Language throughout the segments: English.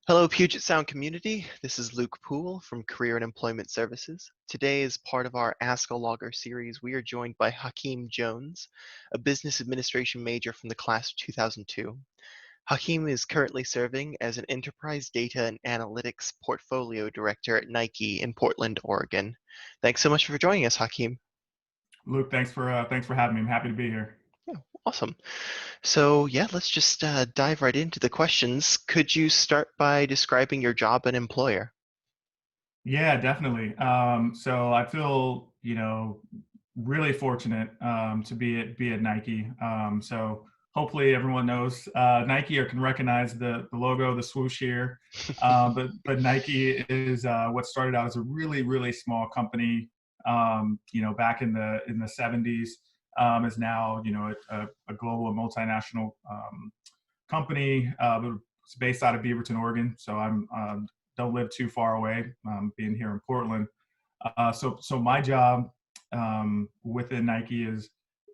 Hello, Puget Sound community. This is Luke Poole from Career and Employment Services. Today, as part of our Ask a Logger series, we are joined by Hakim Jones, a business administration major from the class of 2002. Hakim is currently serving as an enterprise data and analytics portfolio director at Nike in Portland, Oregon. Thanks so much for joining us, Hakim. Luke, thanks for having me. I'm happy to be here. Yeah, awesome. So, yeah, let's just dive right into the questions. Could you start by describing your job and employer? Yeah, definitely. So I feel, really fortunate to be at Nike. So hopefully everyone knows Nike or can recognize the logo, the swoosh here. But Nike is what started out as a really small company. Back in the 70s, is now a global and multinational company. But it's based out of Beaverton, Oregon. So I'm don't live too far away, being here in Portland. So my job within Nike is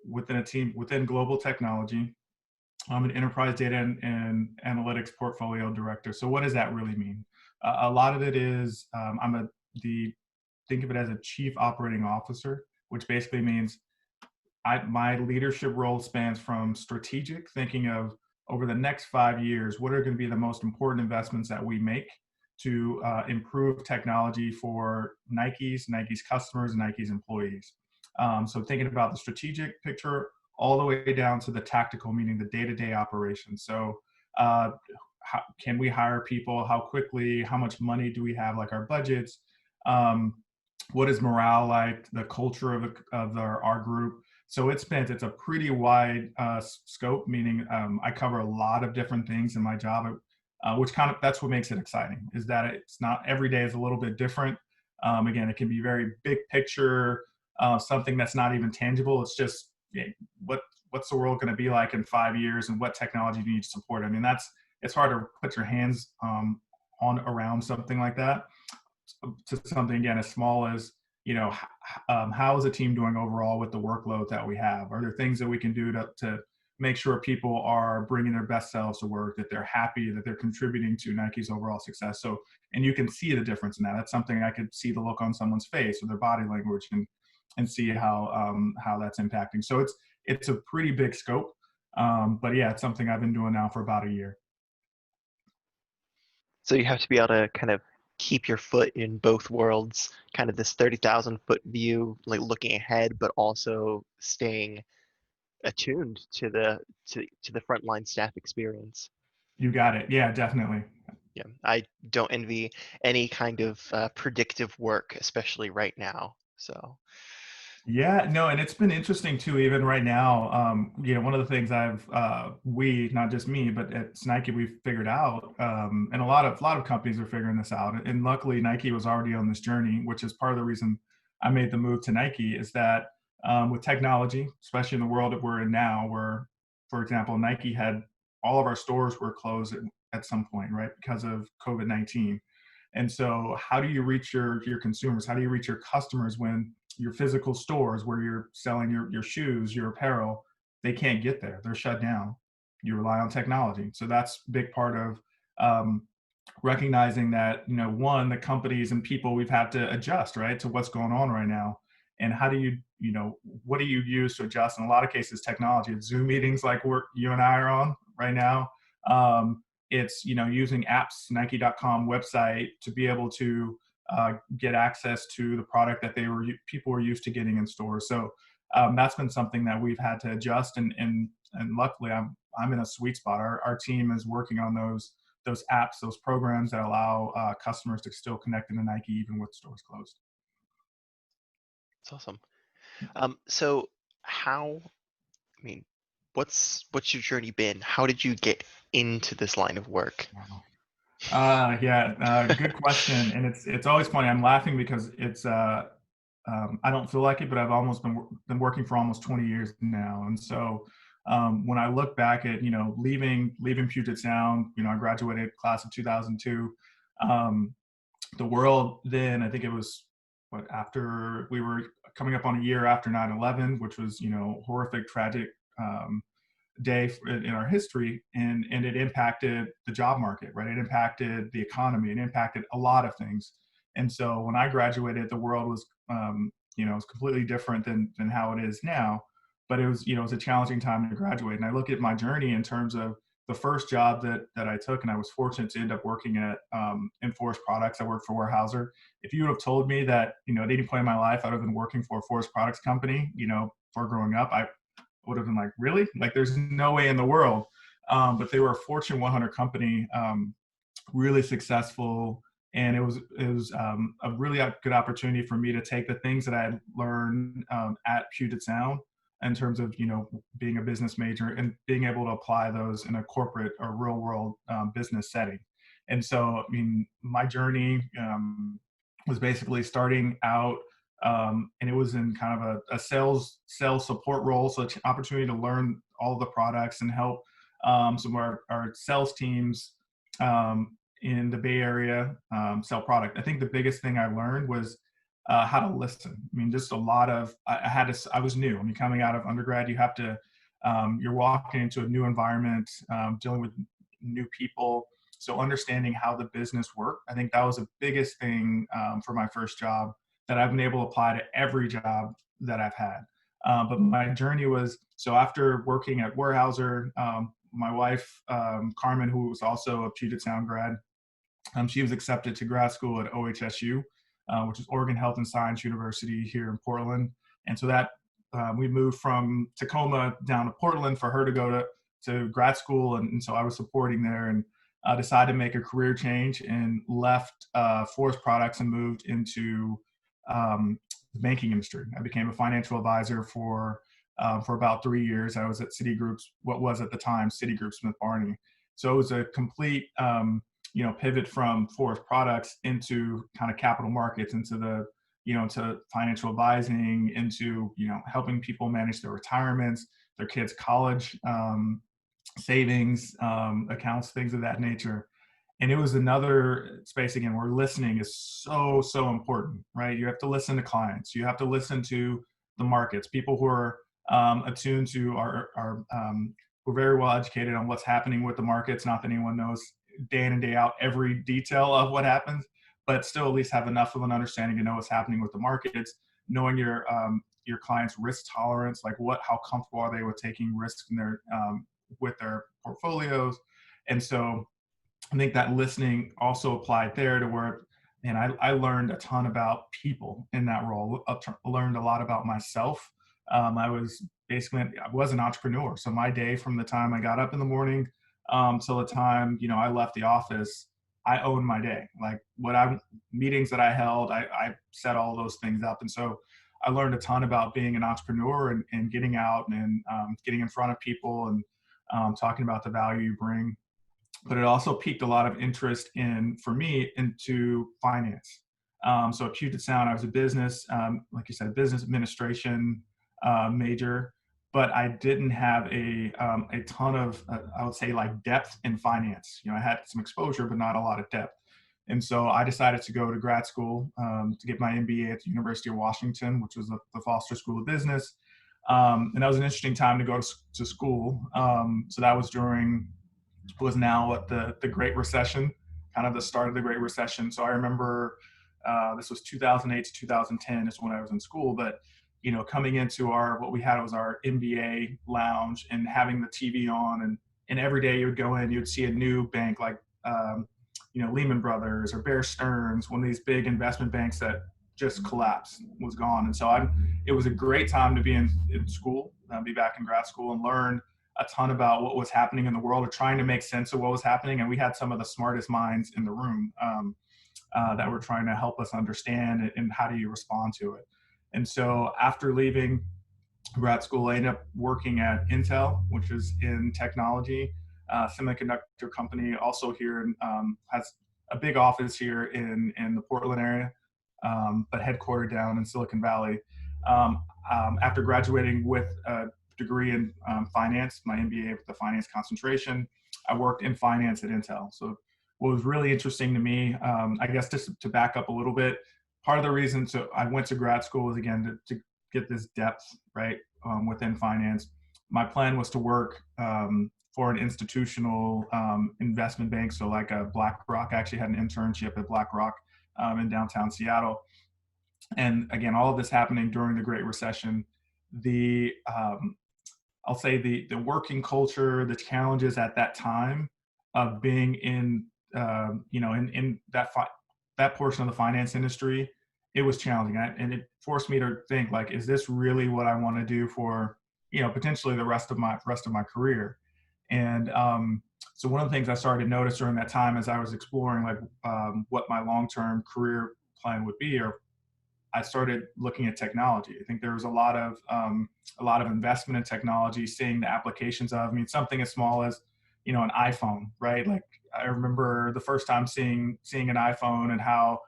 within a team within global technology. I'm an enterprise data and analytics portfolio director. So what does that really mean? A lot of it is the think of it as a chief operating officer, which basically means my leadership role spans from strategic, thinking of over the next 5 years, what are going to be the most important investments that we make to improve technology for Nike's customers, Nike's employees. So thinking about the strategic picture all the way down to the tactical, meaning the day-to-day operations. So can we hire people? How quickly? How much money do we have? Like our budgets? What is morale like? The culture of our group? So it's a pretty wide scope, meaning I cover a lot of different things in my job, which that's what makes it exciting, is that it's not every day is a little bit different. Again, it can be very big picture, something that's not even tangible. It's just what's the world going to be like in 5 years, and what technology do you need to support? I mean, it's hard to put your hands on around something like that. To something again as small as how is the team doing overall with the workload that we have? Are there things that we can do to make sure people are bringing their best selves to work, that they're happy, that they're contributing to Nike's overall success? So, and you can see the difference in that. That's something I could see the look on someone's face or their body language, and see how that's impacting. So it's a pretty big scope, but yeah, it's something I've been doing now for about a year. So you have to be able to kind of keep your foot in both worlds, kind of this 30,000-foot view, like looking ahead, but also staying attuned to the frontline staff experience. You got it. Yeah, definitely. Yeah, I don't envy any kind of predictive work, especially right now. So, Yeah, no, and it's been interesting too, even right now. One of the things not just me, but at Nike, we've figured out, and a lot of companies are figuring this out. And luckily, Nike was already on this journey, which is part of the reason I made the move to Nike. Is that with technology, especially in the world that we're in now, where, for example, Nike had all of our stores were closed at some point, right, because of COVID-19. And so, how do you reach your consumers? How do you reach your customers when your physical stores where you're selling your shoes, your apparel, they can't get there? They're shut down. You rely on technology. So that's a big part of recognizing that, one, the companies and people, we've had to adjust, right, to what's going on right now. And how do what do you use to adjust? In a lot of cases, technology. It's Zoom meetings like you and I are on right now. It's using apps, Nike.com website, to be able to get access to the product that people were used to getting in stores. So that's been something that we've had to adjust, and luckily I'm in a sweet spot. Our team is working on those apps, those programs that allow customers to still connect into Nike even with stores closed. it's awesome. So how, I mean, what's your journey been? How did you get into this line of work? Wow. Yeah, good question. And it's always funny. I'm laughing because I don't feel like it, but I've almost been working for almost 20 years now. And so when I look back at leaving Puget Sound, I graduated class of 2002. Um, the world then, I think it was after we were coming up on a year after 9/11, which was horrific, tragic. day in our history, and it impacted the job market, right? It impacted the economy, it impacted a lot of things. And so when I graduated, the world was, it was completely different than how it is now. But it was a challenging time to graduate. And I look at my journey in terms of the first job that I took, and I was fortunate to end up working at in forest products. I worked for Weyerhaeuser. If you would have told me that, at any point in my life I'd have been working for a forest products company, for growing up, I would have been like, really? Like, there's no way in the world. But they were a Fortune 100 company, really successful, and it was a really good opportunity for me to take the things that I had learned at Puget Sound in terms of being a business major and being able to apply those in a corporate or real world business setting. And so, I mean, my journey was basically starting out, and it was in kind of a sales support role, so it's an opportunity to learn all of the products and help some of our sales teams in the Bay Area sell product. I think the biggest thing I learned was how to listen. I mean, just a lot of, I was new. I mean, coming out of undergrad, you have to, you're walking into a new environment, dealing with new people. So understanding how the business worked, I think that was the biggest thing for my first job that I've been able to apply to every job that I've had. But my journey was, so after working at Weyerhaeuser, my wife, Carmen, who was also a Puget Sound grad, she was accepted to grad school at OHSU, which is Oregon Health and Science University here in Portland. And so that we moved from Tacoma down to Portland for her to go to grad school. And so I was supporting there, and decided to make a career change and left forest products and moved into the banking industry. I became a financial advisor for about 3 years. I was at Citigroup's, what was at the time Citigroup Smith Barney. So it was a complete pivot from forest products into kind of capital markets, into to financial advising, into helping people manage their retirements, their kids' college savings accounts, things of that nature. And it was another space again where listening is so important, right? You have to listen to clients, you have to listen to the markets, people who are attuned to who are very well educated on what's happening with the markets. Not that anyone knows day in and day out every detail of what happens, but still at least have enough of an understanding to know what's happening with the markets, knowing your client's risk tolerance, like how comfortable are they with taking risks in their with their portfolios. And so I think that listening also applied there to where, and I learned a ton about people in that role. I learned a lot about myself. I was an entrepreneur. So my day, from the time I got up in the morning till the time, I left the office, I owned my day. Like meetings that I held, I set all those things up. And so I learned a ton about being an entrepreneur and getting out and getting in front of people and talking about the value you bring. But it also piqued a lot of interest for me, into finance. So at Puget Sound, I was a business, like you said, business administration major, but I didn't have a ton of, I would say, like, depth in finance. I had some exposure, but not a lot of depth. And so I decided to go to grad school to get my MBA at the University of Washington, which was the Foster School of Business. And that was an interesting time to go to school. So that was now at the Great Recession, kind of the start of the Great Recession. So I remember this was 2008 to 2010 is when I was in school. But coming into what we had was our MBA lounge, and having the TV on, and every day you would go in, you'd see a new bank, like Lehman Brothers or Bear Stearns, one of these big investment banks that just collapsed, was gone. And so it was a great time to be in school, be back in grad school, and learn a ton about what was happening in the world, or trying to make sense of what was happening. And we had some of the smartest minds in the room that were trying to help us understand and how do you respond to it. And so after leaving grad school, I ended up working at Intel, which is in technology, semiconductor company, also here, has a big office here in the Portland area, but headquartered down in Silicon Valley. After graduating with a degree in finance, my MBA with the finance concentration, I worked in finance at Intel. So what was really interesting to me, I guess, just to back up a little bit, part of the reason I went to grad school was, again, to get this depth, right, within finance. my plan was to work for an institutional investment bank. So like a BlackRock. I actually had an internship at BlackRock in downtown Seattle. And again, all of this happening during the Great Recession. The I'll say the working culture, the challenges at that time of being in in that portion of the finance industry, it was challenging, and it forced me to think like, is this really what I want to do for potentially the rest of my career? And so one of the things I started to notice during that time as I was exploring like what my long term career plan would be, or I started looking at technology. I think there was a lot of investment in technology, seeing the applications of. I mean, something as small as an iPhone, right? Like I remember the first time seeing an iPhone and how,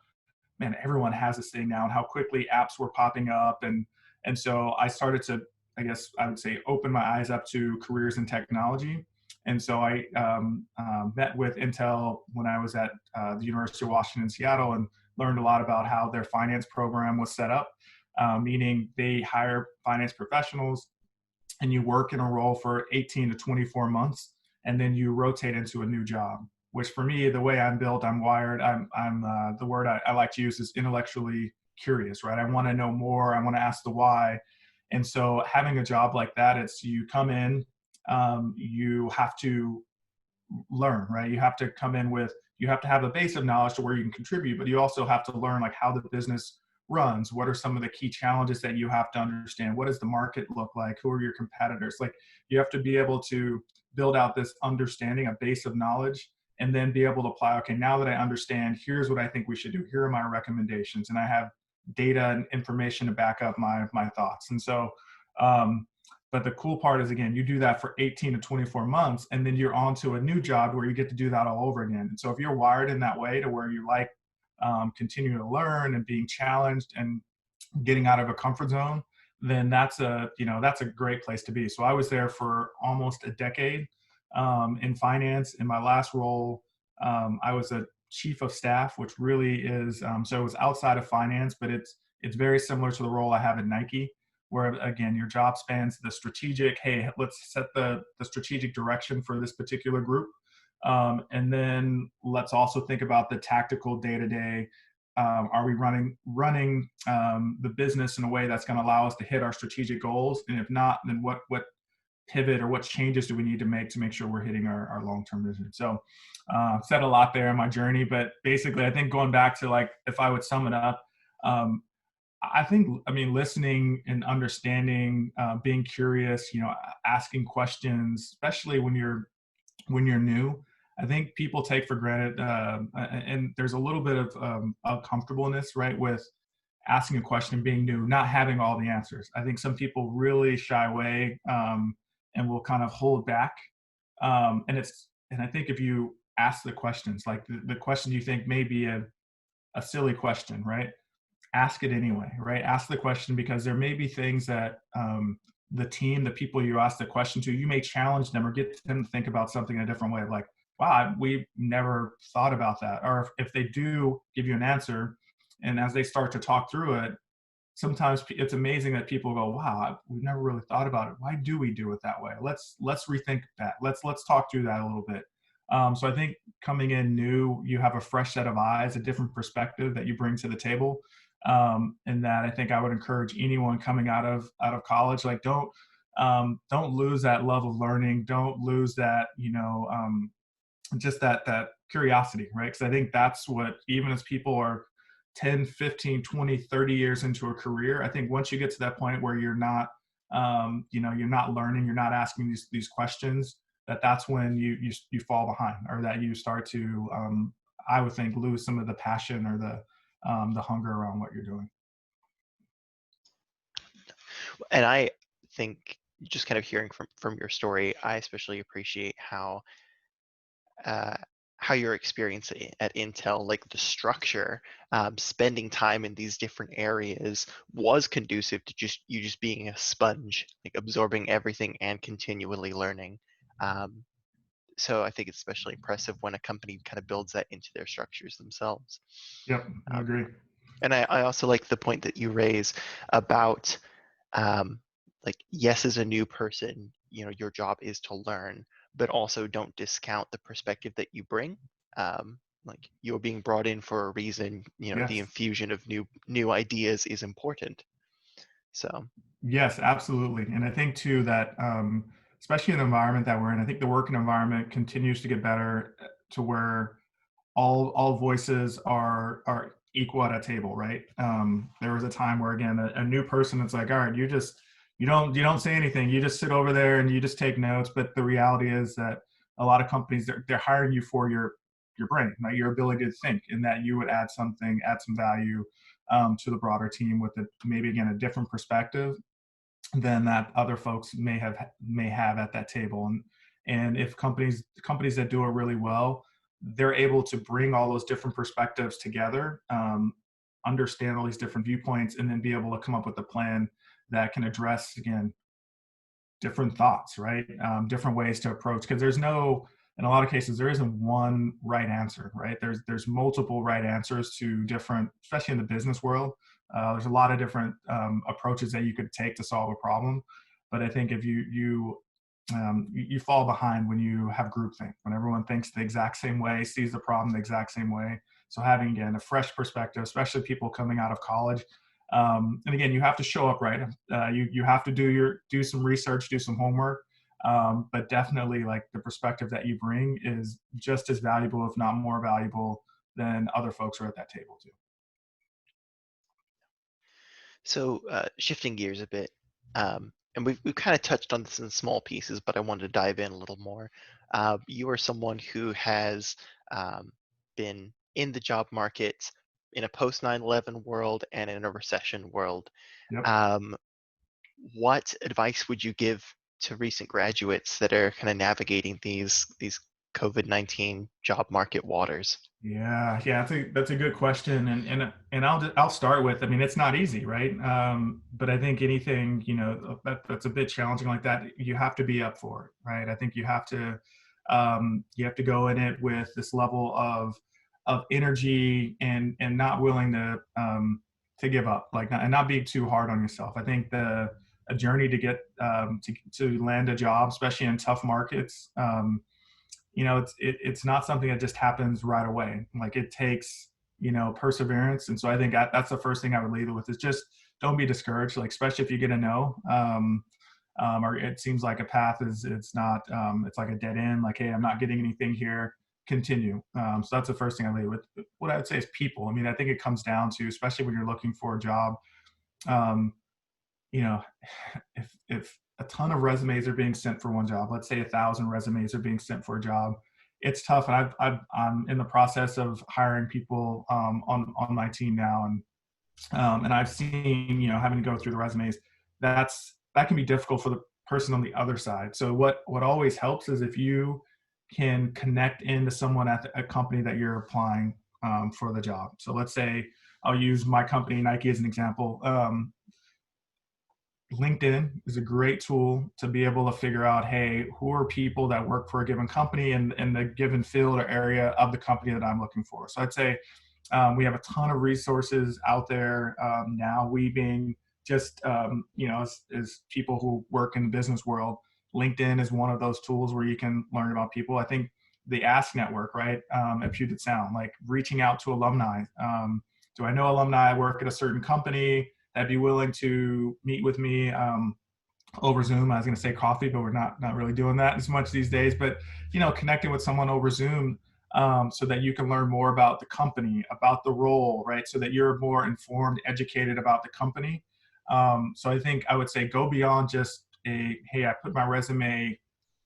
man, everyone has this thing now, and how quickly apps were popping up, and so I started to, I guess I would say, open my eyes up to careers in technology. And so I met with Intel when I was at the University of Washington in Seattle, and learned a lot about how their finance program was set up, meaning they hire finance professionals and you work in a role for 18 to 24 months, and then you rotate into a new job. Which for me, the way I'm built, I'm wired. I'm the word I like to use is intellectually curious, right? I want to know more. I want to ask the why. And so having a job like that, it's you come in, you have to learn, right? You have to come in with, you have to have a base of knowledge to where you can contribute, but you also have to learn like how the business runs. What are some of the key challenges that you have to understand? What does the market look like? Who are your competitors? Like you have to be able to build out this understanding, a base of knowledge, and then be able to apply, okay, now that I understand, here's what I think we should do. Here are my recommendations. And I have data and information to back up my thoughts. And so, but the cool part is, again, you do that for 18 to 24 months, and then you're on to a new job where you get to do that all over again. And so if you're wired in that way to where you like continuing to learn and being challenged and getting out of a comfort zone, then that's a great place to be. So I was there for almost a decade in finance. In my last role, I was a chief of staff, which really is so it was outside of finance, but it's very similar to the role I have at Nike, where again your job spans the strategic. Hey, let's set the strategic direction for this particular group, and then let's also think about the tactical day to day. Are we running the business in a way that's going to allow us to hit our strategic goals? And if not, then what pivot or what changes do we need to make sure we're hitting our long-term vision? So said a lot there in my journey, but basically I think going back to like, if I would sum it up, I mean, listening and understanding, being curious, asking questions, especially when you're new. I think people take for granted, and there's a little bit of uncomfortableness, right, with asking a question, being new, not having all the answers. I think some people really shy away and will kind of hold back. And I think if you ask the questions, like the question you think may be a silly question, right? Ask it anyway, right? Ask the question because there may be things that the people you ask the question to, you may challenge them or get them to think about something in a different way. Like, wow, we never thought about that. Or if they do give you an answer, and as they start to talk through it, sometimes it's amazing that people go, wow, we've never really thought about it. Why do we do it that way? Let's rethink that. Let's talk through that a little bit. So I think coming in new, you have a fresh set of eyes, a different perspective that you bring to the table. And that I think I would encourage anyone coming out of college, like don't lose that love of learning. Don't lose that, just that curiosity, right? Because I think that's what, even as people are 10, 15, 20, 30 years into a career, I think once you get to that point where you're not, you're not learning, you're not asking these questions, that's when you fall behind, or that you start to, I would think, lose some of the passion or the hunger around what you're doing. And I think, just kind of hearing from your story, I especially appreciate uh, how your experience at Intel, like the structure, spending time in these different areas was conducive to just being a sponge, like absorbing everything and continually learning. Um, so I think it's especially impressive when a company kind of builds that into their structures themselves. Yep, I Um, agree. and I also like the point that you raise about, um, like, yes, as a new person, your job is to learn, but also don't discount the perspective that you bring. Like you're being brought in for a reason. The Yes. infusion of new ideas is important. So Yes, absolutely. And I think too that, especially in the environment that we're in, I think the working environment continues to get better to where all voices are equal at a table, right? There was a time where again a new person, it's like, all right, you don't say anything, you just sit over there and you just take notes. But the reality is that a lot of companies, they're hiring you for your brain, right? Your ability to think, and that you would add some value to the broader team with maybe again a different perspective than that other folks may have at that table. And if companies that do it really well, they're able to bring all those different perspectives together, understand all these different viewpoints, and then be able to come up with a plan that can address again different thoughts, right? Different ways to approach, because in a lot of cases, there isn't one right answer, right? There's multiple right answers to different, especially in the business world. There's a lot of different approaches that you could take to solve a problem. But I think if you fall behind when you have groupthink, when everyone thinks the exact same way, sees the problem the exact same way. So having again a fresh perspective, especially people coming out of college, and again, you have to show up, right? You have to do some research, do some homework, but definitely like the perspective that you bring is just as valuable, if not more valuable, than other folks who are at that table too. shifting gears a bit, and we've kind of touched on this in small pieces, but I wanted to dive in a little more. You are someone who has been in the job market in a post 9/11 world and in a recession world. Yep. Um, what advice would you give to recent graduates that are kind of navigating these COVID-19 job market waters? Yeah, that's a good question, and I'll start with. I mean, it's not easy, right? But I think anything that's a bit challenging like that, you have to be up for it, right? I think you have to go in it with this level of energy and not willing to give up, like and not be too hard on yourself. I think a journey to get to land a job, especially in tough markets. It's not something that just happens right away. Like it takes perseverance. And so I think that's the first thing I would leave it with is just don't be discouraged, like especially if you get a no, or it seems like a path is it's not it's like a dead end, like, hey, I'm not getting anything here, continue. So that's the first thing I leave with. What I would say is people. I mean, I think it comes down to, especially when you're looking for a job, um, you know, if a ton of resumes are being sent for one job, let's say 1,000 resumes are being sent for a job, it's tough. And I'm in the process of hiring people on my team now, and I've seen having to go through the resumes. That can be difficult for the person on the other side. So what always helps is if you can connect into someone at a company that you're applying for the job. So let's say I'll use my company Nike as an example. LinkedIn is a great tool to be able to figure out, hey, who are people that work for a given company in the given field or area of the company that I'm looking for. So I'd say we have a ton of resources out there now. We being just, as people who work in the business world, LinkedIn is one of those tools where you can learn about people. I think the Ask Network, right, at Puget Sound, like reaching out to alumni. Do I know alumni work at a certain company that'd be willing to meet with me over Zoom? I was going to say coffee, but we're not really doing that as much these days. But connecting with someone over Zoom so that you can learn more about the company, about the role, right? So that you're more informed, educated about the company. So I think I would say go beyond just hey, I put my resume,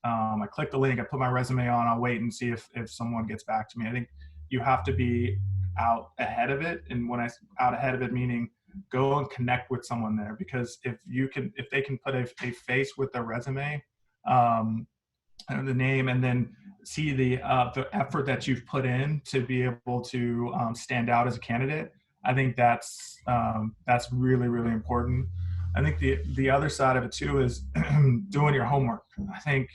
I click the link, I put my resume on, I'll wait and see if someone gets back to me. I think you have to be out ahead of it. And when I out ahead of it, meaning go and connect with someone there, because if they can put a face with their resume, and the name, and then see the effort that you've put in to be able to stand out as a candidate, I think that's really, really important. I think the other side of it too is doing your homework. I think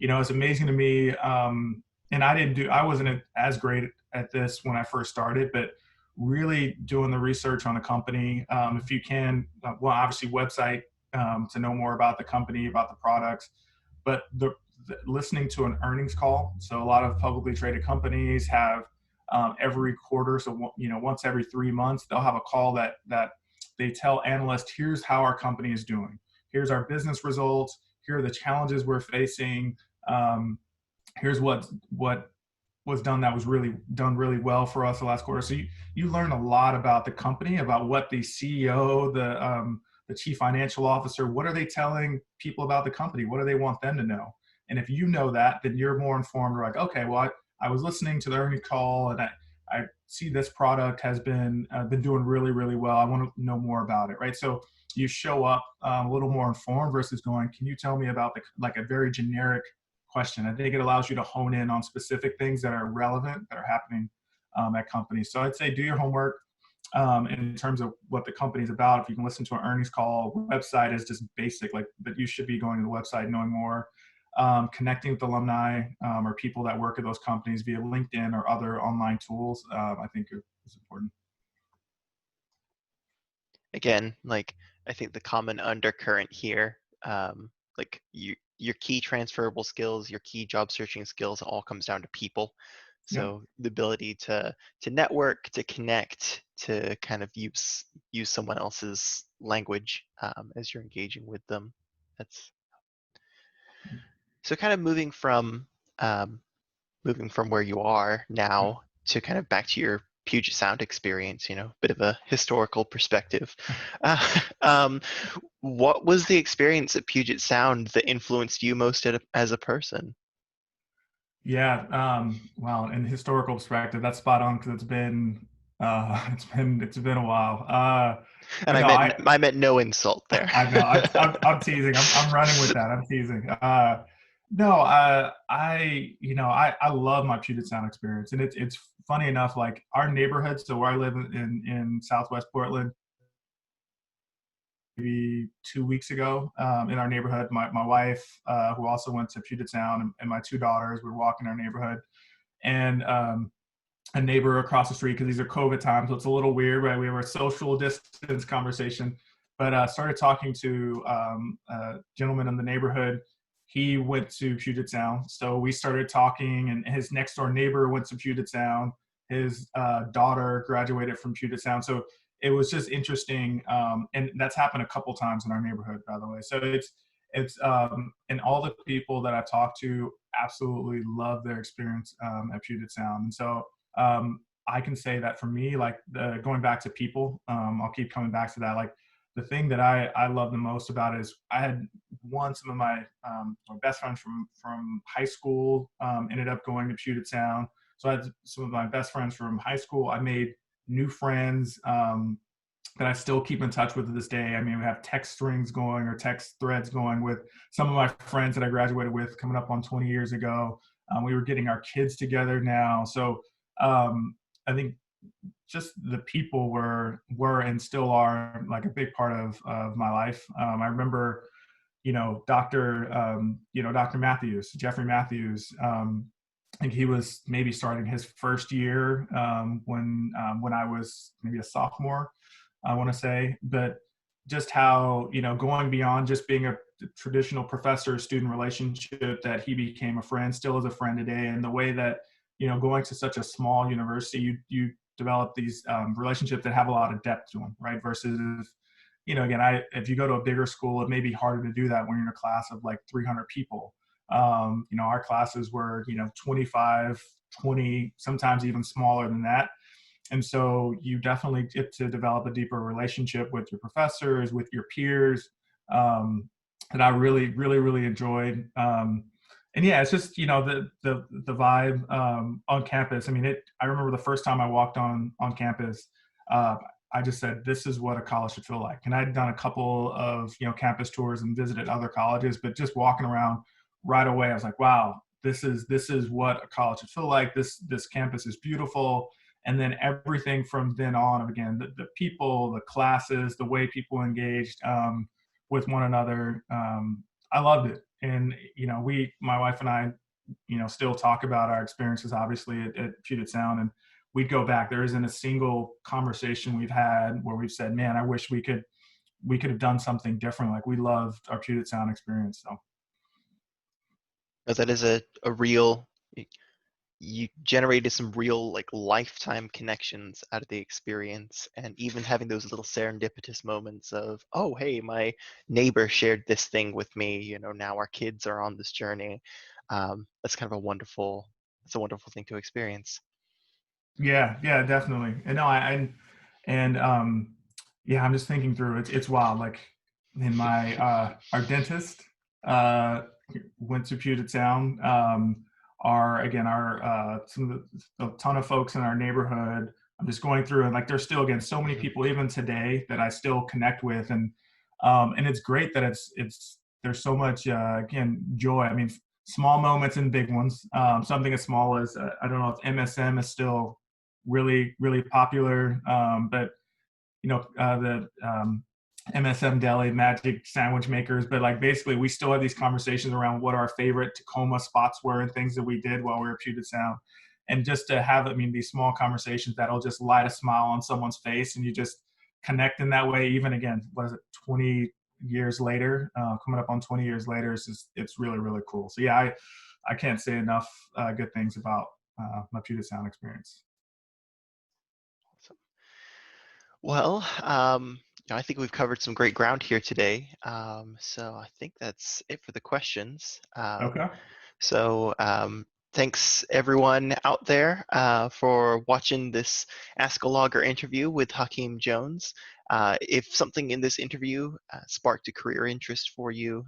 it's amazing to me, and I wasn't as great at this when I first started, but really doing the research on a company, if you can, well, obviously website, to know more about the company, about the products, but listening to an earnings call. So a lot of publicly traded companies have every quarter. So, once every 3 months, they'll have a call that they tell analysts, here's how our company is doing. Here's our business results. Here are the challenges we're facing. Here's what was done that was done really well for us the last quarter. So you learn a lot about the company, about what the CEO, the chief financial officer, what are they telling people about the company? What do they want them to know? And if you know that, then you're more informed. Like, okay, well, I was listening to the earnings call, and I see this product has been doing really, really well. I want to know more about it, right? So you show up a little more informed versus going, can you tell me about like a very generic question? I think it allows you to hone in on specific things that are relevant, that are happening at companies. So I'd say do your homework in terms of what the company's about. If you can listen to an earnings call, website is just basic, like that you should be going to the website, knowing more. Connecting with alumni or people that work at those companies via LinkedIn or other online tools, I think is important. Again, like I think the common undercurrent here, like your key transferable skills, your key job searching skills, all comes down to people. Yeah. So the ability to network, to connect, to kind of use someone else's language as you're engaging with them. That's so kind of moving from where you are Yeah. now to kind of back to your Puget Sound experience, bit of a historical perspective. Uh, um, what was the experience at Puget Sound that influenced you most as a person? Yeah. Well, in historical perspective, that's spot on because it's been a while. And But I no, meant I meant no insult there. I know. I'm teasing. I'm running with that. I'm teasing. No, I love my Puget Sound experience, and it's funny enough. Like our neighborhood, so where I live in Southwest Portland, maybe 2 weeks ago, in our neighborhood, my wife, who also went to Puget Sound, and my two daughters were walking our neighborhood, and a neighbor across the street, because these are COVID times, so it's a little weird, right? We have a social distance conversation, but started talking to a gentleman in the neighborhood. He went to Puget Sound, so we started talking, and his next door neighbor went to Puget Sound. His daughter graduated from Puget Sound, so it was just interesting, and that's happened a couple times in our neighborhood, by the way. So and all the people that I've talked to absolutely love their experience at Puget Sound, and so I can say that for me, like going back to people, I'll keep coming back to that. Like the thing that I love the most about it is I had some of my best friends from high school ended up going to Puget Sound. So I had some of my best friends from high school. I made new friends that I still keep in touch with to this day. I mean, we have text strings going or text threads going with some of my friends that I graduated with coming up on 20 years ago. We were getting our kids together now. So I think just the people were and still are like a big part of my life. I remember, Dr. Matthews, Jeffrey Matthews. I think he was maybe starting his first year when I was maybe a sophomore, I want to say. But just how, going beyond just being a traditional professor-student relationship, that he became a friend, still is a friend today. And the way that, going to such a small university, you develop these relationships that have a lot of depth to them, right? Versus, again, if you go to a bigger school, it may be harder to do that when you're in a class of like 300 people. Our classes were, 25, 20, sometimes even smaller than that. And so you definitely get to develop a deeper relationship with your professors, with your peers, that I really, really, really enjoyed. And yeah, it's just, the vibe on campus. I mean, I remember the first time I walked on campus, I just said, this is what a college should feel like. And I'd done a couple of, campus tours and visited other colleges, but just walking around right away, I was like, wow, this is what a college should feel like. This campus is beautiful. And then everything from then on, again, the people, the classes, the way people engaged with one another, I loved it. And, my wife and I, still talk about our experiences, obviously, at Puget Sound. And we'd go back. There isn't a single conversation we've had where we've said, man, I wish we could have done something different. Like we loved our Puget Sound experience. So. But that is a real, you generated some real like lifetime connections out of the experience, and even having those little serendipitous moments of, oh hey, my neighbor shared this thing with me, now our kids are on this journey. That's kind of a wonderful, it's a wonderful thing to experience. Yeah, yeah, definitely. And no, and yeah, I'm just thinking through. It's wild. Like in my our dentist uh, went to Puget Sound. Our again, our some of a ton of folks in our neighborhood. I'm just going through, and like there's still again so many Mhm. people even today that I still connect with, and it's great that it's there's so much again joy. I mean, small moments and big ones. Something as small as I don't know if MSM is still really popular. But the MSM Deli Magic Sandwich Makers. But like basically, we still have these conversations around what our favorite Tacoma spots were and things that we did while we were at Puget Sound. And just to have, I mean, these small conversations that'll just light a smile on someone's face, and you just connect in that way. Even again, what is it, 20 years later, coming up on 20 years later, it's really cool. So yeah, I can't say enough good things about my Puget Sound experience. Awesome. Well, I think we've covered some great ground here today. So I think that's it for the questions. Okay. Thanks everyone out there for watching this Ask a Logger interview with Hakim Jones. If something in this interview sparked a career interest for you,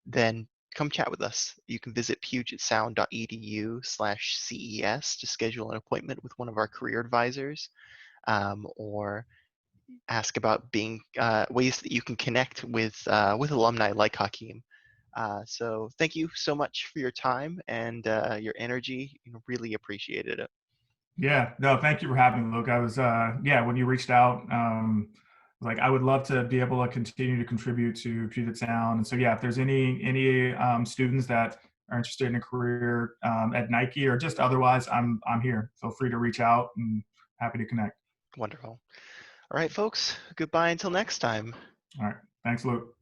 then come chat with us. You can visit pugetsound.edu/CES to schedule an appointment with one of our career advisors, or ask about being ways that you can connect with alumni like Hakim. So thank you so much for your time and your energy. Really appreciated it. Yeah, no, thank you for having me, Luke. I was, yeah, when you reached out, like I would love to be able to continue to contribute to Puget Sound. And so, yeah, if there's any students that are interested in a career at Nike or just otherwise, I'm here. Feel free to reach out and happy to connect. Wonderful. All right, folks. Goodbye until next time. All right, thanks, Luke.